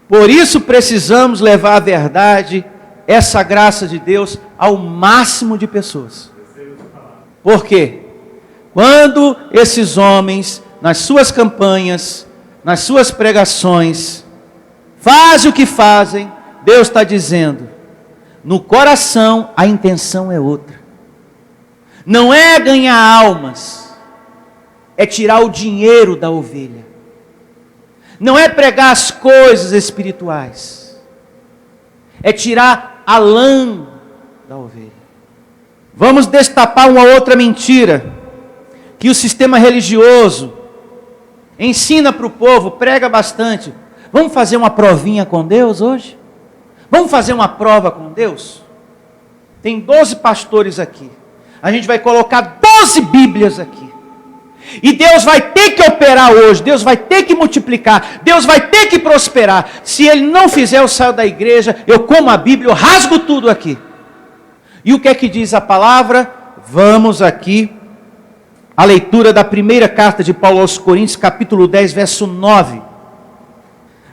Por isso precisamos levar a verdade, essa graça de Deus, ao máximo de pessoas. Por quê? Quando esses homens, nas suas campanhas, nas suas pregações, fazem o que fazem, Deus está dizendo, no coração a intenção é outra. Não é ganhar almas, é tirar o dinheiro da ovelha. Não é pregar as coisas espirituais, é tirar a lã da ovelha. Vamos destapar uma outra mentira, que o sistema religioso ensina para o povo, prega bastante. Vamos fazer uma provinha com Deus hoje? Vamos fazer uma prova com Deus? Tem 12 pastores aqui. A gente vai colocar 12 Bíblias aqui. E Deus vai ter que operar hoje. Deus vai ter que multiplicar. Deus vai ter que prosperar. Se Ele não fizer, eu saio da igreja, eu como a Bíblia, eu rasgo tudo aqui. E o que é que diz a palavra? Vamos aqui. A leitura da primeira carta de Paulo aos Coríntios, capítulo 10, verso 9.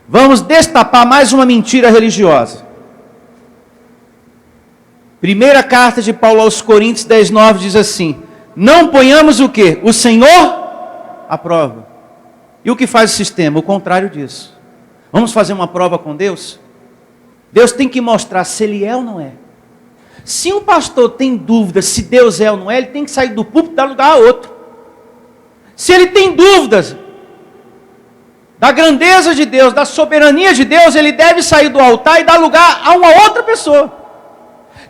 Vamos destapar mais uma mentira religiosa. Primeira carta de Paulo aos Coríntios 10, 9 diz assim: não ponhamos o quê? O Senhor à prova. E o que faz o sistema? O contrário disso. Vamos fazer uma prova com Deus? Deus tem que mostrar se Ele é ou não é. Se um pastor tem dúvida se Deus é ou não é, ele tem que sair do púlpito e dar lugar a outro. Se ele tem dúvidas da grandeza de Deus, da soberania de Deus, ele deve sair do altar e dar lugar a uma outra pessoa,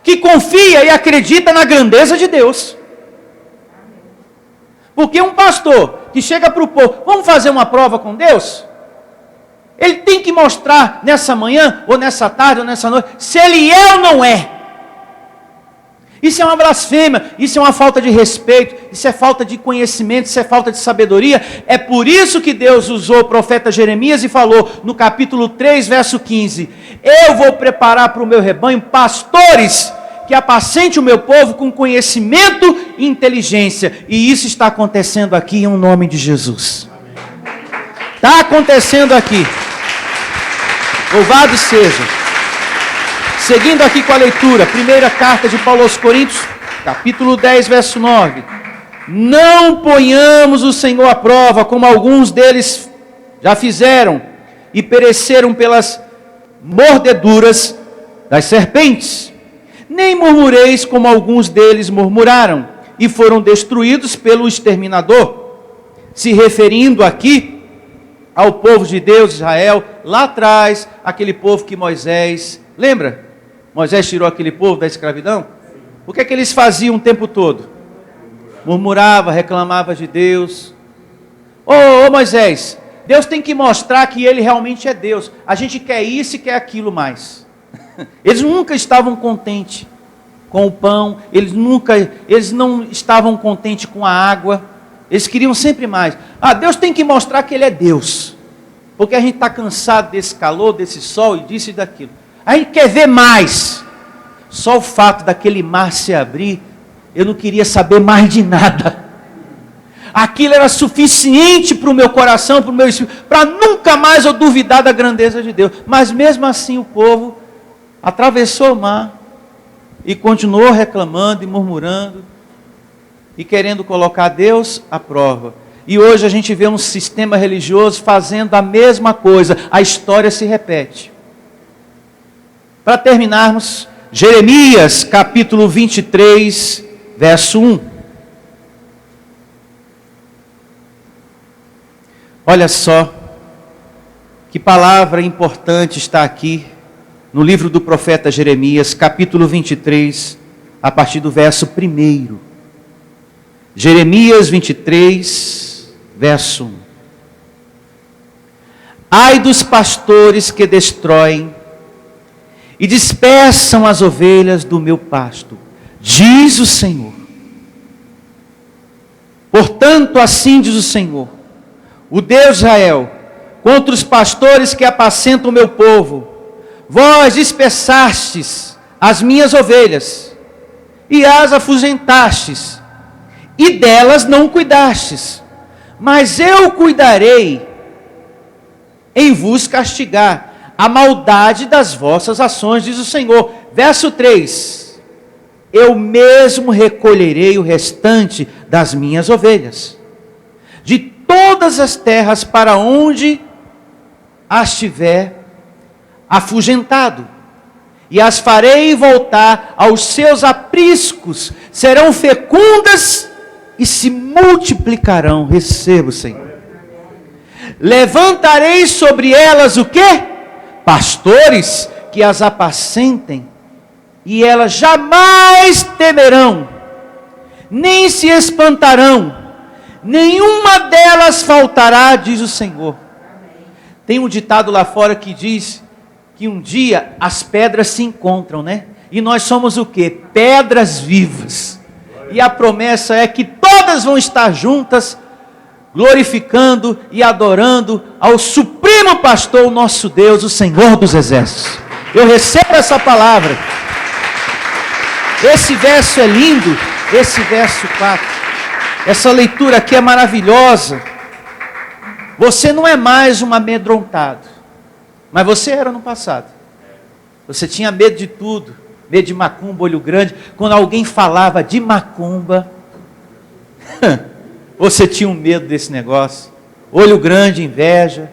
que confia e acredita na grandeza de Deus. Porque um pastor que chega para o povo, vamos fazer uma prova com Deus? Ele tem que mostrar nessa manhã, ou nessa tarde, ou nessa noite, se ele é ou não é. Isso é uma blasfêmia, isso é uma falta de respeito, isso é falta de conhecimento, isso é falta de sabedoria. É por isso que Deus usou o profeta Jeremias e falou no capítulo 3, verso 15: eu vou preparar para o meu rebanho pastores que apacente o meu povo com conhecimento e inteligência. E isso está acontecendo aqui em nome de Jesus. Está acontecendo aqui. Louvado seja. Seguindo aqui com a leitura, primeira carta de Paulo aos Coríntios, capítulo 10, verso 9. Não ponhamos o Senhor à prova, como alguns deles já fizeram, e pereceram pelas mordeduras das serpentes. Nem murmureis como alguns deles murmuraram, e foram destruídos pelo exterminador. Se referindo aqui ao povo de Deus, Israel, lá atrás, aquele povo que Moisés, lembra? Moisés tirou aquele povo da escravidão? O que é que eles faziam o tempo todo? murmurava, reclamava de Deus. Ô Moisés, Deus tem que mostrar que Ele realmente é Deus. A gente quer isso e quer aquilo mais. Eles nunca estavam contentes com o pão, eles não estavam contentes com a água, eles queriam sempre mais. Deus tem que mostrar que Ele é Deus, porque a gente está cansado desse calor, desse sol e disso e daquilo. A gente quer ver mais. Só o fato daquele mar se abrir, eu não queria saber mais de nada. Aquilo era suficiente para o meu coração, para o meu espírito, para nunca mais eu duvidar da grandeza de Deus. Mas mesmo assim o povo atravessou o mar e continuou reclamando e murmurando e querendo colocar Deus à prova. E hoje a gente vê um sistema religioso fazendo a mesma coisa. A história se repete. Para terminarmos, Jeremias capítulo 23, verso 1. Olha só, que palavra importante está aqui no livro do profeta Jeremias, capítulo 23, a partir do verso 1. Jeremias 23, verso 1. Ai dos pastores que destroem e dispersam as ovelhas do meu pasto, diz o Senhor. Portanto, assim diz o Senhor, o Deus de Israel, contra os pastores que apacentam o meu povo: vós dispersastes as minhas ovelhas, e as afugentastes, e delas não cuidastes, mas eu cuidarei em vos castigar a maldade das vossas ações, diz o Senhor. Verso 3, eu mesmo recolherei o restante das minhas ovelhas, de todas as terras para onde as tiver afugentado, e as farei voltar aos seus apriscos, serão fecundas e se multiplicarão. Receba, Senhor. Levantarei sobre elas o quê? Pastores que as apacentem, e elas jamais temerão, nem se espantarão, nenhuma delas faltará, diz o Senhor. Tem um ditado lá fora que diz que um dia as pedras se encontram, né? E nós somos o quê? Pedras vivas. E a promessa é que todas vão estar juntas, glorificando e adorando ao supremo pastor, o nosso Deus, o Senhor dos exércitos. Eu recebo essa palavra. Esse verso é lindo, esse verso 4. Essa leitura aqui é maravilhosa. Você não é mais um amedrontado, mas você era no passado. Você tinha medo de tudo, medo de macumba, olho grande. Quando alguém falava de macumba, você tinha um medo desse negócio. Olho grande, inveja.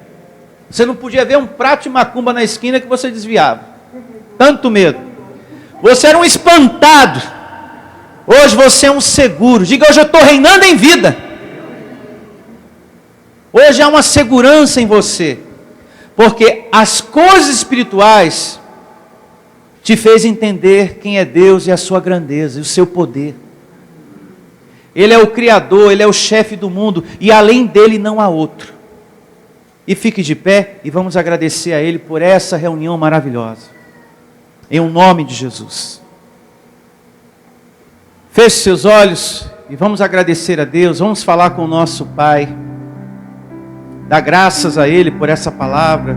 Você não podia ver um prato de macumba na esquina que você desviava. Tanto medo. Você era um espantado. Hoje você é um seguro. Diga: hoje eu estou reinando em vida. Hoje há uma segurança em você. Porque as coisas espirituais te fez entender quem é Deus e a sua grandeza e o seu poder. Ele é o Criador, Ele é o chefe do mundo, e além dele não há outro. E fique de pé e vamos agradecer a Ele por essa reunião maravilhosa. Em o nome de Jesus. Feche seus olhos e vamos agradecer a Deus, vamos falar com o nosso Pai. Dá graças a Ele por essa palavra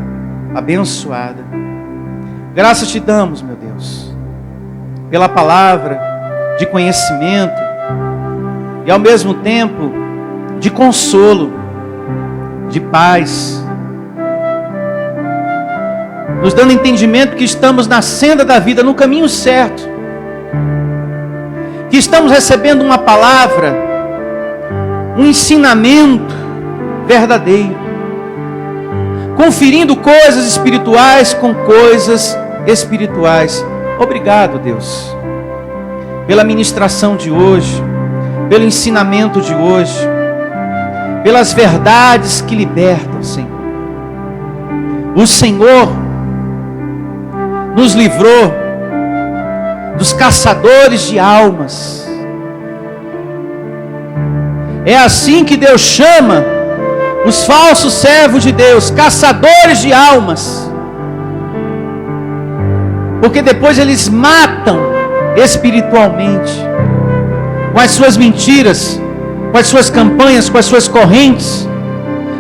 abençoada. Graças te damos, meu Deus, pela palavra de conhecimento e ao mesmo tempo de consolo, de paz, nos dando entendimento que estamos na senda da vida, no caminho certo, que estamos recebendo uma palavra, um ensinamento verdadeiro, conferindo coisas espirituais com coisas espirituais. Obrigado, Deus, pela ministração de hoje, pelo ensinamento de hoje, pelas verdades que libertam, Senhor. O Senhor nos livrou dos caçadores de almas. É assim que Deus chama os falsos servos de Deus, caçadores de almas. Porque depois eles matam espiritualmente, com as suas mentiras, com as suas campanhas, com as suas correntes,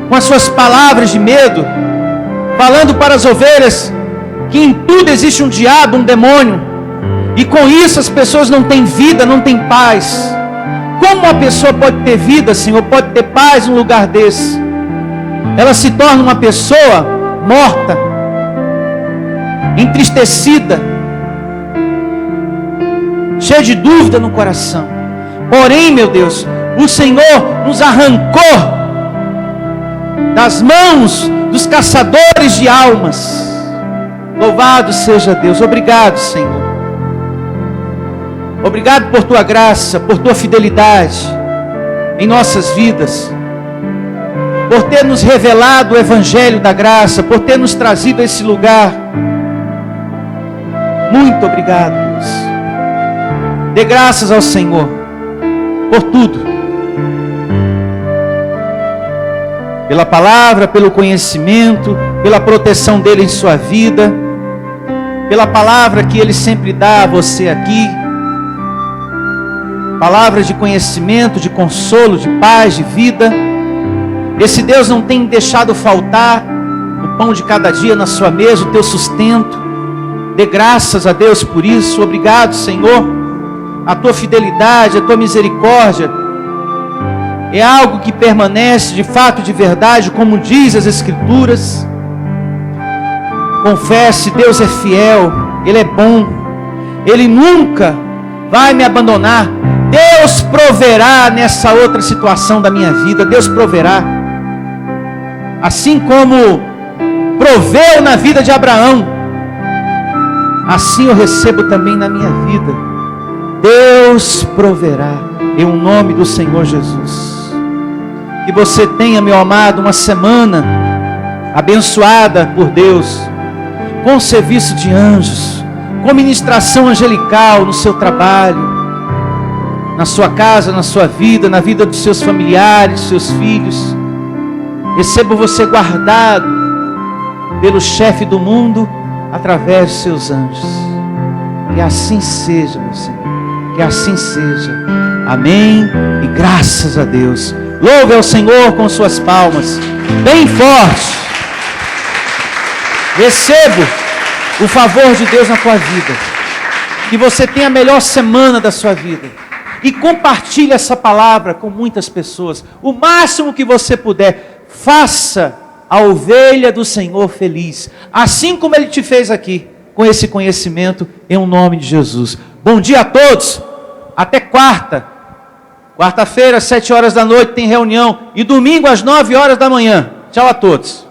com as suas palavras de medo, falando para as ovelhas que em tudo existe um diabo, um demônio, e com isso as pessoas não têm vida, não têm paz. Como uma pessoa pode ter vida, Senhor, pode ter paz num lugar desse? Ela se torna uma pessoa morta, entristecida, cheia de dúvida no coração. Porém, meu Deus, o Senhor nos arrancou das mãos dos caçadores de almas. Louvado seja Deus. Obrigado, Senhor. Obrigado por tua graça, por tua fidelidade em nossas vidas, por ter nos revelado o evangelho da graça, por ter nos trazido a esse lugar. Muito obrigado, Deus. Dê graças ao Senhor por tudo, pela palavra, pelo conhecimento, pela proteção dele em sua vida, pela palavra que ele sempre dá a você aqui, palavras de conhecimento, de consolo, de paz, de vida. Esse Deus não tem deixado faltar o pão de cada dia na sua mesa, o teu sustento. Dê graças a Deus por isso. Obrigado, Senhor. A tua fidelidade, a tua misericórdia é algo que permanece de fato, de verdade, como diz as Escrituras. Confesse, Deus é fiel, Ele é bom, Ele nunca vai me abandonar. Deus proverá nessa outra situação da minha vida, Deus proverá. Assim como proveu na vida de Abraão, assim eu recebo também na minha vida. Deus proverá, em nome do Senhor Jesus. Que você tenha, meu amado, uma semana abençoada por Deus, com serviço de anjos, com ministração angelical no seu trabalho, na sua casa, na sua vida, na vida dos seus familiares, seus filhos. Receba você guardado pelo chefe do mundo, através de seus anjos. Que assim seja, meu Senhor. Que assim seja. Amém. E graças a Deus. Louve ao Senhor com suas palmas, bem forte. Receba o favor de Deus na tua vida. Que você tenha a melhor semana da sua vida. E compartilhe essa palavra com muitas pessoas. O máximo que você puder. Faça a ovelha do Senhor feliz. Assim como Ele te fez aqui. Com esse conhecimento. Em nome de Jesus. Bom dia a todos. Até quarta. Quarta-feira, às 7 horas da noite tem reunião. E domingo às 9 horas da manhã. Tchau a todos.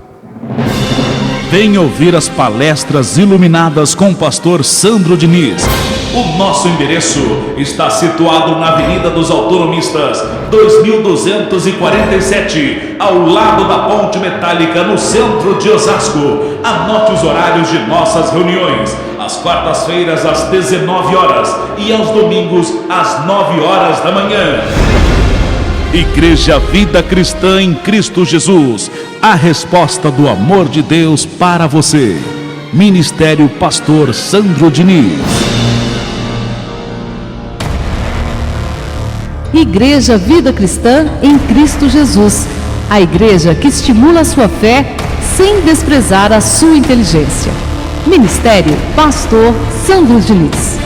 Venha ouvir as palestras iluminadas com o pastor Sandro Diniz. O nosso endereço está situado na Avenida dos Autonomistas, 2247, ao lado da Ponte Metálica, no centro de Osasco. Anote os horários de nossas reuniões: às quartas-feiras às 19 horas e aos domingos às 9 horas da manhã. Igreja Vida Cristã em Cristo Jesus, a resposta do amor de Deus para você. Ministério Pastor Sandro Diniz. Igreja Vida Cristã em Cristo Jesus, a igreja que estimula a sua fé sem desprezar a sua inteligência. Ministério Pastor Sandro Diniz.